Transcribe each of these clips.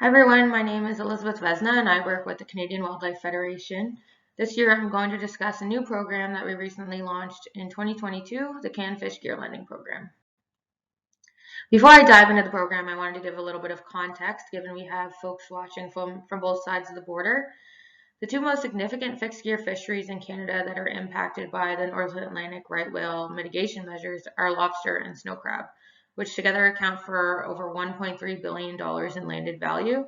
Hi everyone, my name is Elizabeth Vezina and I work with the Canadian Wildlife Federation. This year I'm going to discuss a new program that we recently launched in 2022, the Canned Fish Gear Lending Program. Before I dive into the program, I wanted to give a little bit of context, given we have folks watching from both sides of the border. The two most significant fixed gear fisheries in Canada that are impacted by the North Atlantic right whale mitigation measures are lobster and snow crab, which together account for over $1.3 billion in landed value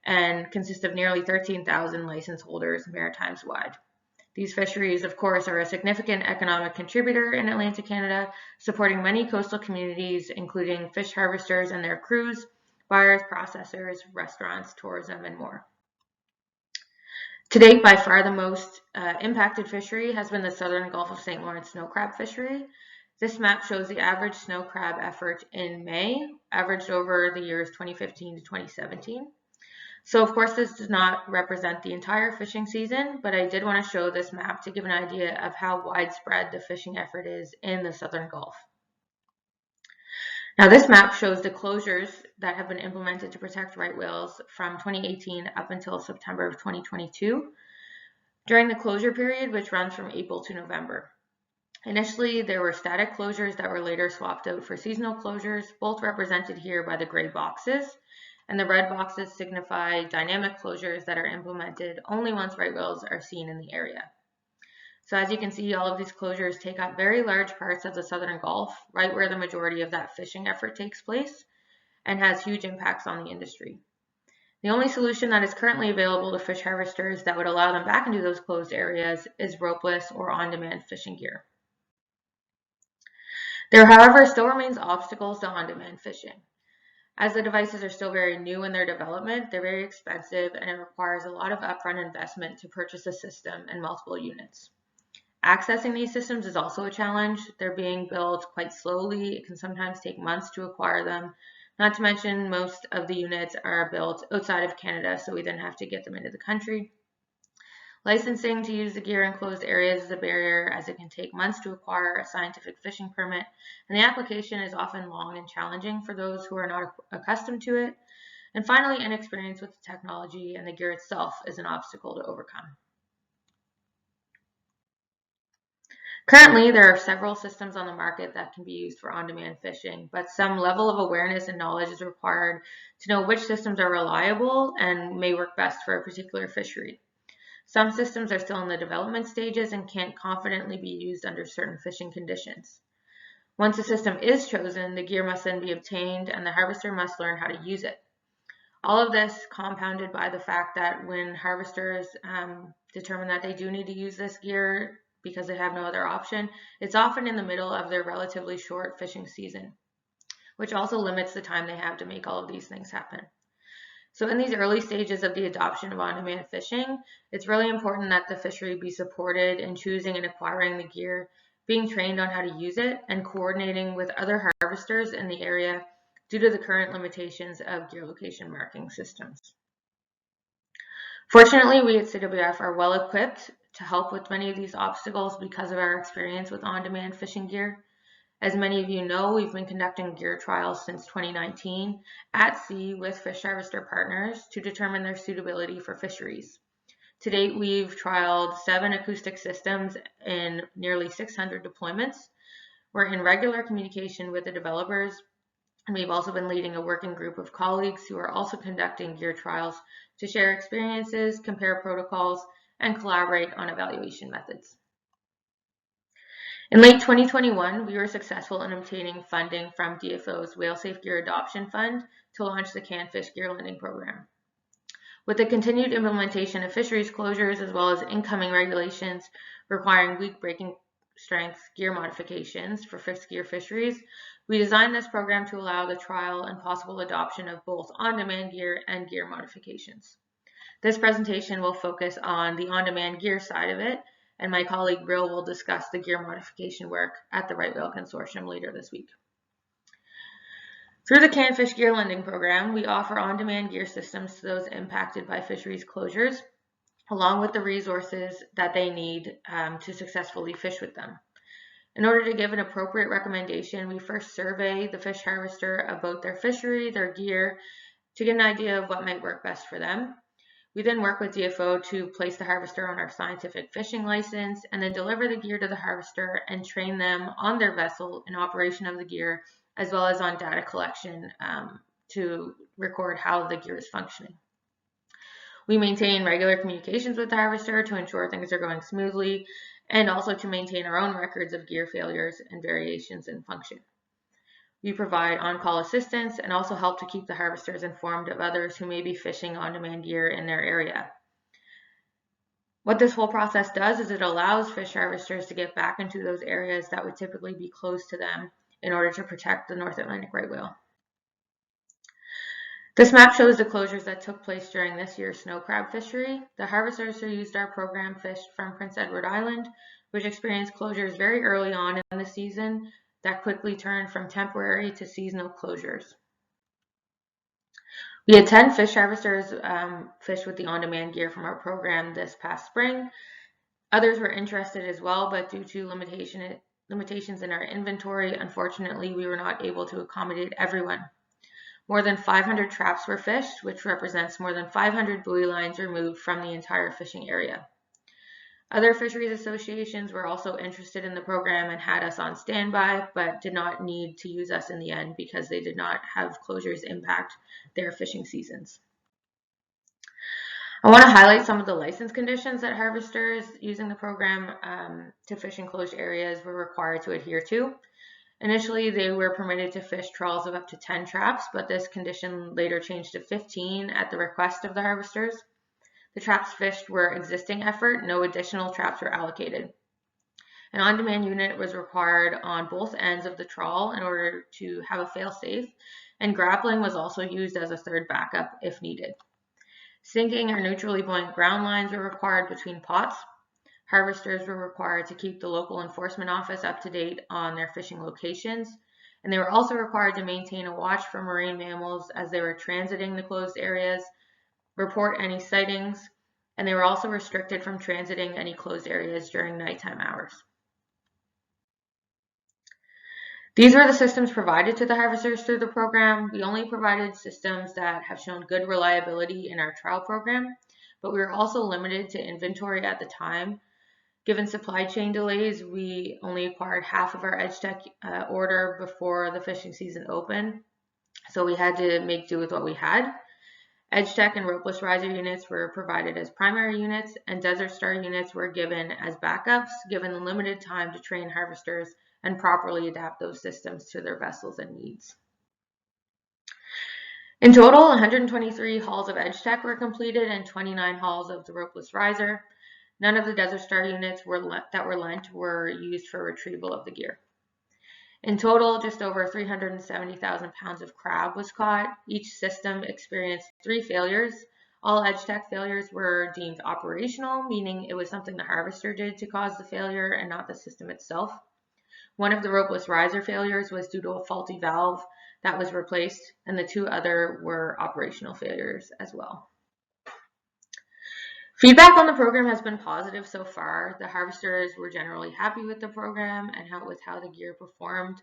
and consist of nearly 13,000 license holders maritimes wide. These fisheries, of course, are a significant economic contributor in Atlantic Canada, supporting many coastal communities, including fish harvesters and their crews, buyers, processors, restaurants, tourism, and more. To date, by far the most impacted fishery has been the southern Gulf of St. Lawrence snow crab fishery. This map shows the average snow crab effort in May, averaged over the years 2015 to 2017. So of course this does not represent the entire fishing season, but I did want to show this map to give an idea of how widespread the fishing effort is in the southern Gulf. Now this map shows the closures that have been implemented to protect right whales from 2018 up until September of 2022 during the closure period, which runs from April to November. Initially, there were static closures that were later swapped out for seasonal closures, both represented here by the gray boxes, and the red boxes signify dynamic closures that are implemented only once right whales are seen in the area. So as you can see, all of these closures take up very large parts of the southern Gulf, right where the majority of that fishing effort takes place, and has huge impacts on the industry. The only solution that is currently available to fish harvesters that would allow them back into those closed areas is ropeless or on-demand fishing gear. There, however, still remains obstacles to on-demand fishing. As the devices are still very new in their development, they're very expensive and it requires a lot of upfront investment to purchase a system and multiple units. Accessing these systems is also a challenge. They're being built quite slowly. It can sometimes take months to acquire them. Not to mention most of the units are built outside of Canada, so we then have to get them into the country. Licensing to use the gear in closed areas is a barrier, as it can take months to acquire a scientific fishing permit, and the application is often long and challenging for those who are not accustomed to it. And finally, inexperience with the technology and the gear itself is an obstacle to overcome. Currently, there are several systems on the market that can be used for on-demand fishing, but some level of awareness and knowledge is required to know which systems are reliable and may work best for a particular fishery. Some systems are still in the development stages and can't confidently be used under certain fishing conditions. Once a system is chosen, the gear must then be obtained and the harvester must learn how to use it. All of this compounded by the fact that when harvesters determine that they do need to use this gear because they have no other option, it's often in the middle of their relatively short fishing season, which also limits the time they have to make all of these things happen. So in these early stages of the adoption of on-demand fishing, it's really important that the fishery be supported in choosing and acquiring the gear, being trained on how to use it, and coordinating with other harvesters in the area due to the current limitations of gear location marking systems. Fortunately, we at CWF are well equipped to help with many of these obstacles because of our experience with on-demand fishing gear. As many of you know, we've been conducting gear trials since 2019 at sea with fish harvester partners to determine their suitability for fisheries. To date, we've trialed 7 acoustic systems in nearly 600 deployments. We're in regular communication with the developers, and we've also been leading a working group of colleagues who are also conducting gear trials to share experiences, compare protocols, and collaborate on evaluation methods. In late 2021, we were successful in obtaining funding from DFO's Whale Safe Gear Adoption Fund to launch the Canned Fish Gear Lending Program. With the continued implementation of fisheries closures as well as incoming regulations requiring weak breaking strength gear modifications for fixed gear fisheries, we designed this program to allow the trial and possible adoption of both on-demand gear and gear modifications. This presentation will focus on the on-demand gear side of it, and my colleague Brill will discuss the gear modification work at the Right Whale Consortium later this week. Through the Canned Fish Gear Lending Program, we offer on-demand gear systems to those impacted by fisheries closures, along with the resources that they need to successfully fish with them. In order to give an appropriate recommendation, we first survey the fish harvester about their fishery, their gear, to get an idea of what might work best for them. We then work with DFO to place the harvester on our scientific fishing license and then deliver the gear to the harvester and train them on their vessel in operation of the gear, as well as on data collection to record how the gear is functioning. We maintain regular communications with the harvester to ensure things are going smoothly and also to maintain our own records of gear failures and variations in function. We provide on-call assistance and also help to keep the harvesters informed of others who may be fishing on-demand gear in their area. What this whole process does is it allows fish harvesters to get back into those areas that would typically be closed to them in order to protect the North Atlantic right whale. This map shows the closures that took place during this year's snow crab fishery. The harvesters who used our program fished from Prince Edward Island, which experienced closures very early on in the season that quickly turned from temporary to seasonal closures. We had 10 fish harvesters fish with the on-demand gear from our program this past spring. Others were interested as well, but due to limitations in our inventory, unfortunately, we were not able to accommodate everyone. More than 500 traps were fished, which represents more than 500 buoy lines removed from the entire fishing area. Other fisheries associations were also interested in the program and had us on standby, but did not need to use us in the end because they did not have closures impact their fishing seasons. I want to highlight some of the license conditions that harvesters using the program to fish in closed areas were required to adhere to. Initially, they were permitted to fish trawls of up to 10 traps, but this condition later changed to 15 at the request of the harvesters. The traps fished were existing effort, no additional traps were allocated. An on-demand unit was required on both ends of the trawl in order to have a fail-safe, and grappling was also used as a third backup if needed. Sinking or neutrally buoyant ground lines were required between pots. Harvesters were required to keep the local enforcement office up to date on their fishing locations, and they were also required to maintain a watch for marine mammals as they were transiting the closed areas, report any sightings, and they were also restricted from transiting any closed areas during nighttime hours. These were the systems provided to the harvesters through the program. We only provided systems that have shown good reliability in our trial program, but we were also limited to inventory at the time. Given supply chain delays, we only acquired half of our EdgeTech order before the fishing season opened, so we had to make do with what we had. EdgeTech and ropeless riser units were provided as primary units, and Desert Star units were given as backups, given the limited time to train harvesters and properly adapt those systems to their vessels and needs. In total, 123 hauls of EdgeTech were completed and 29 hauls of the ropeless riser. None of the Desert Star units that were lent were used for retrieval of the gear. In total, just over 370,000 pounds of crab was caught. Each system experienced 3 failures. All EdgeTech failures were deemed operational, meaning it was something the harvester did to cause the failure and not the system itself. One of the ropeless riser failures was due to a faulty valve that was replaced, and the 2 other were operational failures as well. Feedback on the program has been positive so far. The harvesters were generally happy with the program and with how the gear performed.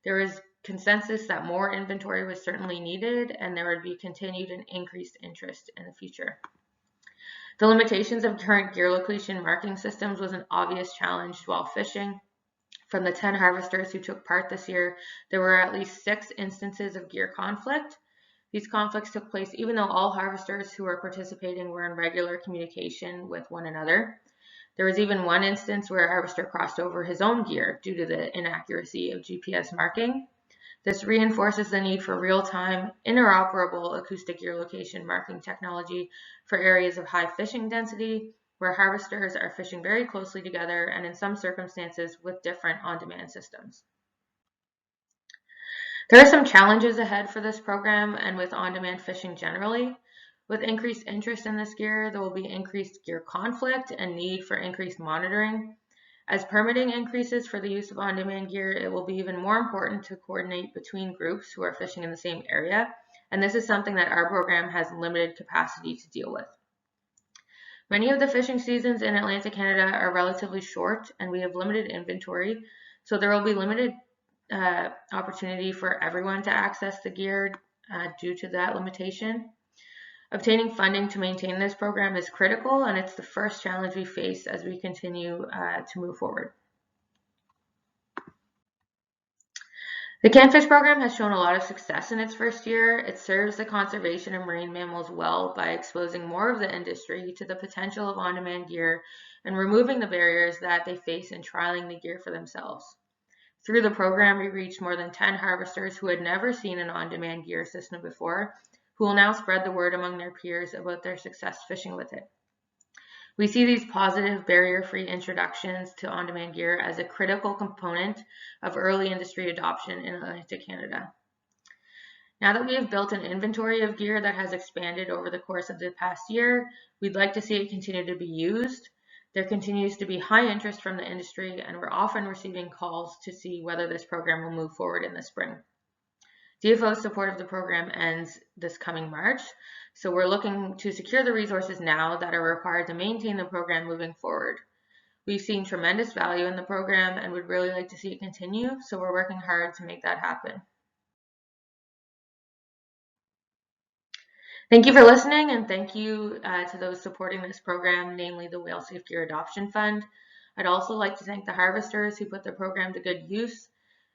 There was consensus that more inventory was certainly needed, and there would be continued and increased interest in the future. The limitations of current gear location marking systems was an obvious challenge while fishing. From the 10 harvesters who took part this year, there were at least 6 instances of gear conflict. These conflicts took place even though all harvesters who were participating were in regular communication with one another. There was even one instance where a harvester crossed over his own gear due to the inaccuracy of GPS marking. This reinforces the need for real-time, interoperable acoustic gear location marking technology for areas of high fishing density, where harvesters are fishing very closely together and in some circumstances with different on-demand systems. There are some challenges ahead for this program and with on-demand fishing generally. With increased interest in this gear, there will be increased gear conflict and need for increased monitoring. As permitting increases for the use of on-demand gear, it will be even more important to coordinate between groups who are fishing in the same area, and this is something that our program has limited capacity to deal with. Many of the fishing seasons in Atlantic Canada are relatively short, and we have limited inventory, so there will be limited opportunity for everyone to access the gear due to that limitation. Obtaining funding to maintain this program is critical, and it's the first challenge we face as we continue to move forward. The Canfish program has shown a lot of success in its first year. It serves the conservation of marine mammals well by exposing more of the industry to the potential of on-demand gear and removing the barriers that they face in trialing the gear for themselves. Through the program, we reached more than 10 harvesters who had never seen an on-demand gear system before, who will now spread the word among their peers about their success fishing with it. We see these positive barrier-free introductions to on-demand gear as a critical component of early industry adoption in Atlantic Canada. Now that we have built an inventory of gear that has expanded over the course of the past year, we'd like to see it continue to be used. There continues to be high interest from the industry, and we're often receiving calls to see whether this program will move forward in the spring. DFO's support of the program ends this coming March, so we're looking to secure the resources now that are required to maintain the program moving forward. We've seen tremendous value in the program and would really like to see it continue, so we're working hard to make that happen. Thank you for listening, and thank you to those supporting this program, namely the Whale Safe Gear Adoption Fund. I'd also like to thank the harvesters who put the program to good use,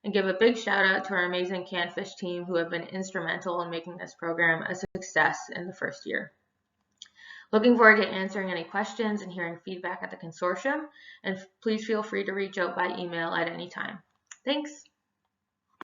and give a big shout out to our amazing Canfish team who have been instrumental in making this program a success in the first year. Looking forward to answering any questions and hearing feedback at the consortium, and please feel free to reach out by email at any time. Thanks.